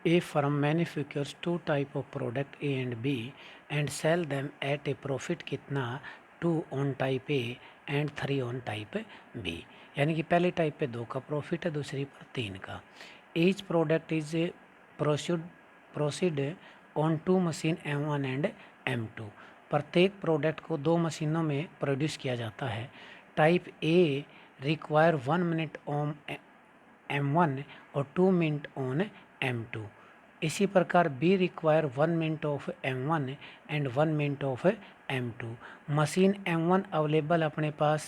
A firm manufactures two type of product A and B and sell them at a profit कितना 2 on type A and 3 on type B। यानी कि पहले type पे 2 का profit है, दूसरी पर 3 का। Each product is proceed on 2 machine M1 and M2। प्रत्येक प्रोडक्ट को 2 मशीनों में प्रोड्यूस किया जाता है। Type A require 1 minute on M1 और 2 मिनट ऑन M2। इसी प्रकार be require 1 minute of M1 and 1 minute of M2। Machine M1 available अपने पास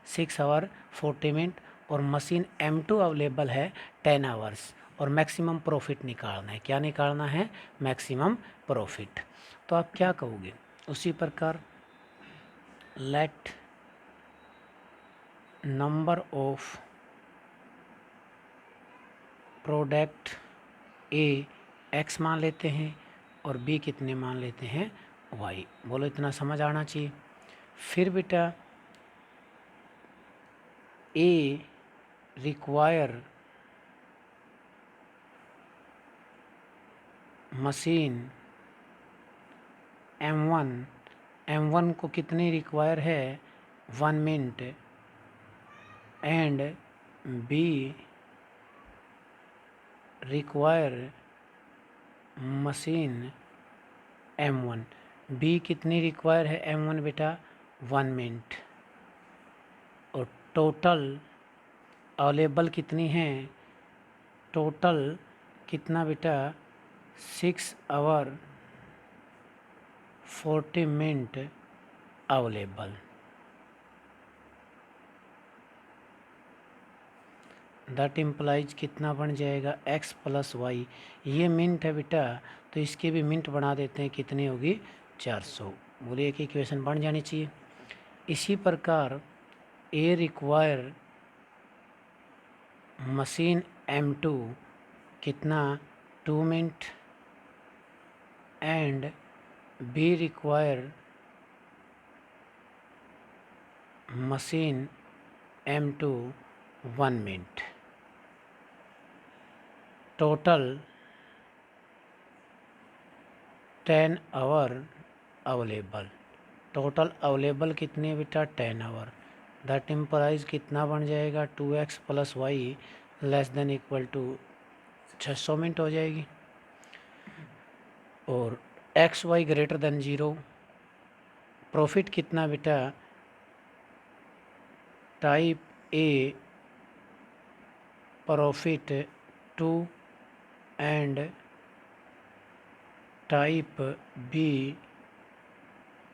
6 आवर 40 मिनट और मशीन M2 अवेलेबल है 10 आवर्स और मैक्सिमम प्रॉफिट निकालना है। क्या निकालना है? Maximum profit. तो आप क्या कहोगे? उसी प्रकार let number of product A x मान लेते हैं और बी कितने मान लेते हैं? वाई। बोलो, इतना समझ आना चाहिए। फिर बेटा ए रिक्वायर मशीन M1 को कितनी रिक्वायर है? 1 minute and B require machine M1। B कितनी रिक्वायर है M1 बेटा? 1 मिनट। और टोटल अवेलेबल कितनी है? टोटल कितना बेटा? 6 hour 40 minute available. That implies कितना बन जाएगा? x plus y. ये मिनट है बेटा, तो इसके भी मिनट बना देते हैं। कितनी होगी? 400। बोलिए, एक इक्वेशन बन जानी चाहिए। इसी प्रकार ए रिक्वायर मशीन M2 कितना? 2 minute and B require machine M2 1 minute. Total 10 hour available. Total available कितनी है बेटा? 10 आवर। दैट इम्प्लाइज कितना बन जाएगा? 2x plus y less than equal to 600 minute हो जाएगी। और x y greater than 0। Profit कितना बेटा? Type A profit 2 and type B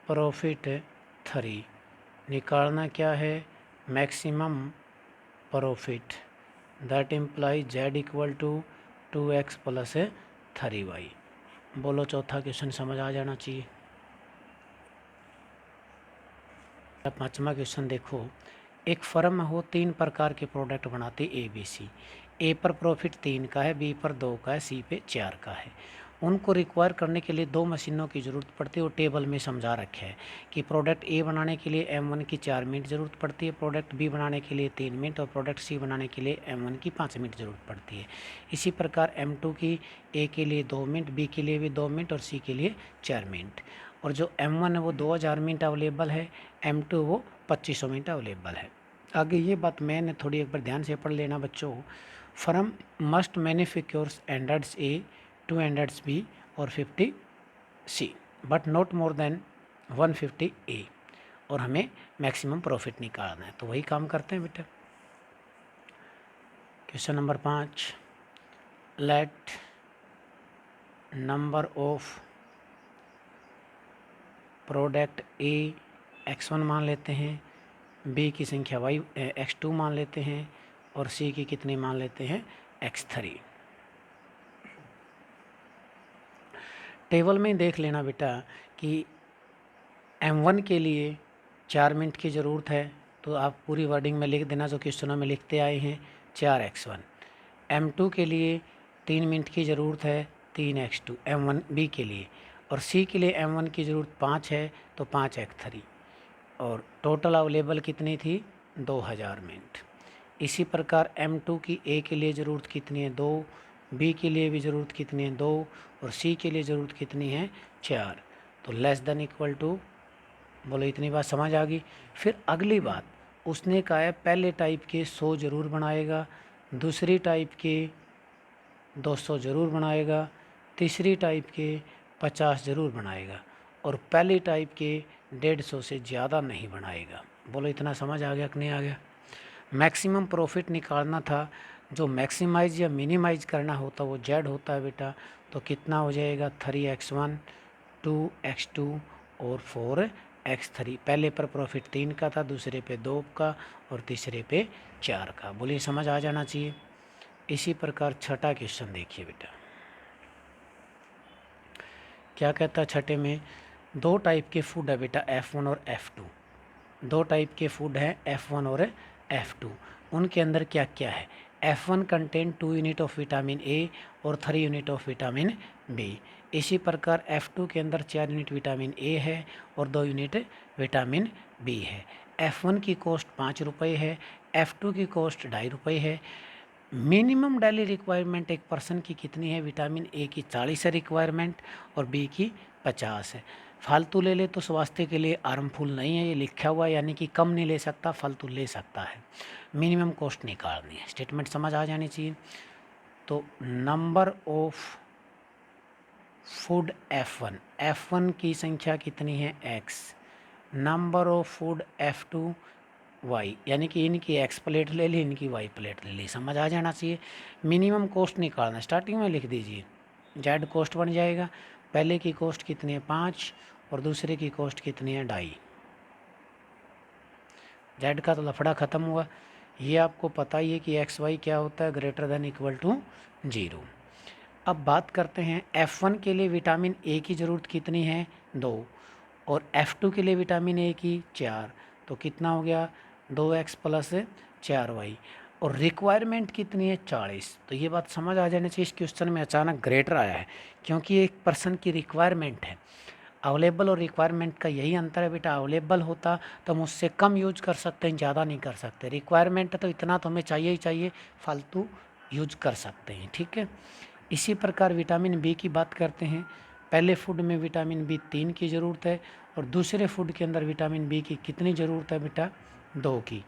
profit 3। निकालना क्या है? Maximum profit. That implies z equal to 2x plus 3y। बोलो, चौथा क्वेश्चन समझ आ जाना चाहिए। पांचवा क्वेश्चन देखो। एक फर्म हो 3 प्रकार के प्रोडक्ट बनाती ए बी सी। ए पर प्रॉफिट 3 का है, बी पर 2 का है, सी पे 4 का है। उनको रिक्वायर करने के लिए 2 मशीनों की ज़रूरत पड़ती है। वो टेबल में समझा रखे है कि प्रोडक्ट ए बनाने के लिए M1 की 4 मिनट ज़रूरत पड़ती है, प्रोडक्ट बी बनाने के लिए 3 मिनट और प्रोडक्ट सी बनाने के लिए M1 की 5 मिनट ज़रूरत पड़ती है। इसी प्रकार M2 की ए के लिए 2 मिनट, बी के लिए भी 2 मिनट और सी के लिए 4 मिनट। और जो M1 है वो 2000 मिनट अवेलेबल है, M2 वो 2500 मिनट अवेलेबल है। आगे ये बात मैंने थोड़ी एक बार ध्यान से पढ़ लेना बच्चों। फर्म मस्ट मैन्युफैक्चर्स स्टैंडर्ड्स ए 2 स्टैंडर्ड्स बी और 50 सी बट नॉट मोर देन 150 ए। और हमें मैक्सिमम प्रॉफिट निकालना है, तो वही काम करते हैं बेटा। Question number 5। Let number of product A x1 मान लेते हैं, बी की संख्या y x2 मान लेते हैं और सी की कितनी मान लेते हैं? x3। टेबल में देख लेना बेटा कि M1 के लिए 4 मिनट की ज़रूरत है, तो आप पूरी वर्डिंग में लिख देना जो क्वेश्चनों में लिखते आए हैं, 4x1। M2 के लिए 3 मिनट की ज़रूरत है, 3x2 M1 बी के लिए। और सी के लिए M1 की ज़रूरत 5 है, तो 5x3। और टोटल अवेलेबल कितनी थी? 2000 मिनट। इसी प्रकार M2 की ए के लिए ज़रूरत कितनी है? 2 बी के लिए भी ज़रूरत कितनी है 2 और सी के लिए ज़रूरत कितनी है 4। तो लेस देन इक्वल टू, बोलो इतनी बात समझ आ गई। फिर अगली बात उसने कहा है पहले टाइप के 100 ज़रूर बनाएगा, दूसरी टाइप के 200 ज़रूर बनाएगा, तीसरी टाइप के 50 ज़रूर बनाएगा और पहली टाइप के 150 से ज़्यादा नहीं बनाएगा। बोलो इतना समझ आ गया कि नहीं आ गया। मैक्सिमम प्रॉफिट निकालना था, जो मैक्सिमाइज या मिनिमाइज करना होता वो जेड होता है बेटा। तो कितना हो जाएगा 3x1 2x2 और 4x3। पहले पर प्रॉफिट 3 का था, दूसरे पे 2 का और तीसरे पे 4 का। बोलिए समझ आ जाना चाहिए। इसी प्रकार छठा क्वेश्चन देखिए बेटा, क्या कहता है छठे में, दो टाइप के फूड है बेटा F1 और F2। दो टाइप के फूड हैं F1 और F2। उनके अंदर क्या क्या है। F1 contain 2 unit of vitamin A और 3 यूनिट ऑफ विटामिन बी। इसी प्रकार F2 के अंदर 4 यूनिट विटामिन ए है और 2 यूनिट विटामिन बी है। F1 की कॉस्ट 5 रुपये है, F2 की कॉस्ट 2.5 रुपये है। मिनिमम डेली रिक्वायरमेंट एक पर्सन की कितनी है, विटामिन ए की 40 है रिक्वायरमेंट और बी की 50 है। फालतू ले ले तो स्वास्थ्य के लिए हार्मफुल नहीं है, ये लिखा हुआ है, यानी कि कम नहीं ले सकता, फालतू ले सकता है। मिनिमम कॉस्ट निकालनी है, स्टेटमेंट समझ आ जानी चाहिए। तो नंबर ऑफ फूड F1 की संख्या कितनी है x, number of food F2 y, यानी कि इनकी x प्लेट ले ली, इनकी y प्लेट ले ली, समझ आ जाना चाहिए। मिनिमम कॉस्ट निकालना, स्टार्टिंग में लिख दीजिए जेड कॉस्ट बन जाएगा। पहले की कॉस्ट कितनी है 5 और दूसरे की कॉस्ट कितनी है 2.5। जेड का तो लफड़ा ख़त्म हुआ। ये आपको पता ही है कि एक्स वाई क्या होता है, ग्रेटर देन इक्वल टू 0। अब बात करते हैं F1 के लिए विटामिन ए की ज़रूरत कितनी है 2 और F2 के लिए विटामिन ए की 4। तो कितना हो गया 2x प्लस 4y और रिक्वायरमेंट कितनी है 40। तो ये बात समझ आ जानी चाहिए। इस क्वेश्चन में अचानक ग्रेटर आया है क्योंकि एक पर्सन की रिक्वायरमेंट है। अवेलेबल और रिक्वायरमेंट का यही अंतर है बेटा। अवेलेबल होता तो हम उससे कम यूज कर सकते हैं, ज़्यादा नहीं कर सकते। रिक्वायरमेंट है तो इतना तो हमें चाहिए ही चाहिए, फालतू यूज कर सकते हैं, ठीक है। इसी प्रकार विटामिन बी की बात करते हैं। पहले फूड में विटामिन बी 3 की ज़रूरत है और दूसरे फूड के अंदर विटामिन बी की कितनी ज़रूरत है बेटा 2 की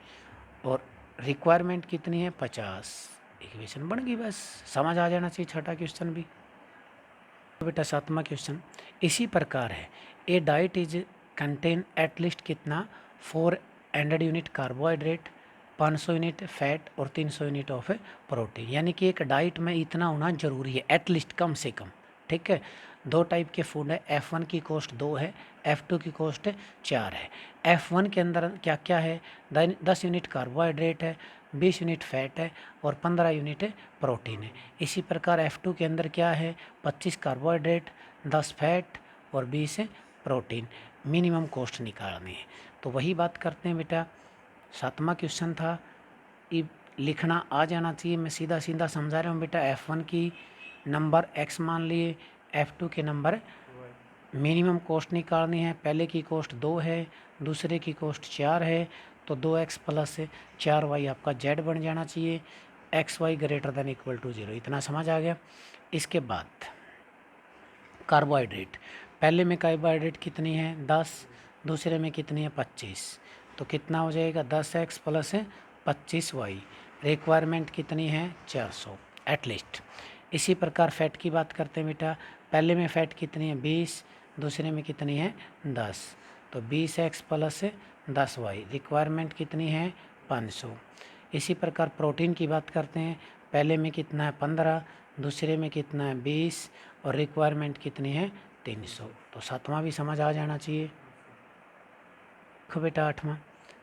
और रिक्वायरमेंट कितनी है 50। इक्वेशन बन गई, बस समझ आ जाना चाहिए। छठा क्वेश्चन भी बेटा। सातवां क्वेश्चन इसी प्रकार है। ए डाइट इज कंटेन एटलीस्ट कितना 400 यूनिट कार्बोहाइड्रेट, 500 यूनिट फैट और 300 यूनिट ऑफ प्रोटीन। यानी कि एक डाइट में इतना होना जरूरी है, एटलीस्ट कम से कम, ठीक है। दो टाइप के फूड है, F1 की कॉस्ट 2 है, F2 की कॉस्ट 4 है। F1 के अंदर क्या क्या है, 10 यूनिट कार्बोहाइड्रेट है, 20 यूनिट फैट है और 15 यूनिट प्रोटीन है। इसी प्रकार F2 के अंदर क्या है, 25 कार्बोहाइड्रेट, 10 फैट और 20 प्रोटीन। मिनिमम कॉस्ट निकालनी है। तो वही बात करते हैं बेटा, सातवां क्वेश्चन था, ये लिखना आ जाना चाहिए। मैं सीधा सीधा समझा रहा हूँ बेटा। F1 की नंबर x मान लिए, F2 के नंबर, मिनिमम कॉस्ट निकालनी है। पहले की कॉस्ट 2 है, दूसरे की कॉस्ट 4 है, तो 2x प्लस 4y आपका z बन जाना चाहिए। XY greater than equal to 0। इतना समझ आ गया। इसके बाद कार्बोहाइड्रेट, पहले में कार्बोहाइड्रेट कितनी है 10, दूसरे में कितनी है 25। तो कितना हो जाएगा 10x प्लस 25y। रिक्वायरमेंट कितनी है 400 एटलीस्ट। इसी प्रकार फ़ैट की बात करते हैं बेटा। पहले में फ़ैट कितनी है 20, दूसरे में कितनी है 10। तो 20x प्लस 10y। रिक्वायरमेंट कितनी है 500। इसी प्रकार प्रोटीन की बात करते हैं। पहले में कितना है 15, दूसरे में कितना है 20 और रिक्वायरमेंट कितनी है 300। तो सातवां भी समझ आ जाना चाहिए। देखो बेटा आठवां,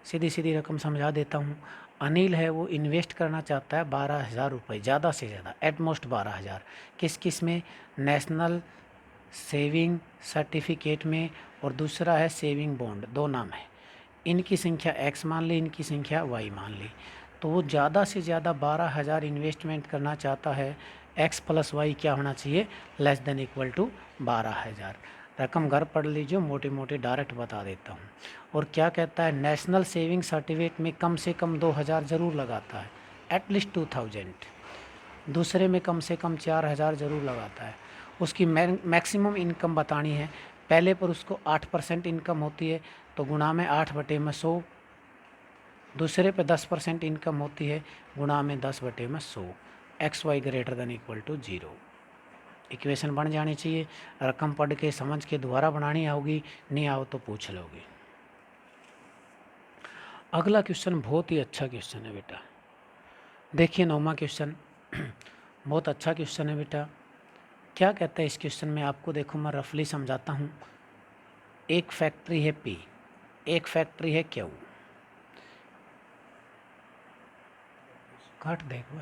सीधी सीधी रकम समझा देता हूँ। अनिल है, वो इन्वेस्ट करना चाहता है 12,000 रुपये, ज़्यादा से ज़्यादा, एटमोस्ट 12,000। किस किस में, नेशनल सेविंग सर्टिफिकेट में और दूसरा है सेविंग बॉन्ड, दो नाम है। इनकी संख्या x मान ली, इनकी संख्या y मान ली। तो वो ज़्यादा से ज़्यादा 12,000 इन्वेस्टमेंट करना चाहता है। x प्लस वाई क्या होना चाहिए, लेस देन इक्वल टू 12,000। रकम घर पढ़ लीजिए, मोटे मोटे डायरेक्ट बता देता हूँ। और क्या कहता है, नेशनल सेविंग सर्टिफिकेट में कम से कम 2,000 ज़रूर लगाता है, एटलीस्ट 2,000। दूसरे में कम से कम 4,000 ज़रूर लगाता है। उसकी मैक्सिमम इनकम बतानी है। पहले पर उसको 8% इनकम होती है तो गुणा में 8/100। दूसरे पे 10% इनकम होती है, गुणा में 10/100। XY > 0। इक्वेशन बन जानी चाहिए। रकम पढ़ के समझ के दोबारा बनानी होगी, नहीं आओ तो पूछ लोगे। अगला क्वेश्चन बहुत ही अच्छा क्वेश्चन है बेटा। देखिए 9वां क्वेश्चन बहुत अच्छा क्वेश्चन है बेटा। क्या कहता है इस क्वेश्चन में आपको, देखो मैं रफली समझाता हूँ। एक फैक्ट्री है P, एक फैक्ट्री है Q। काट देखो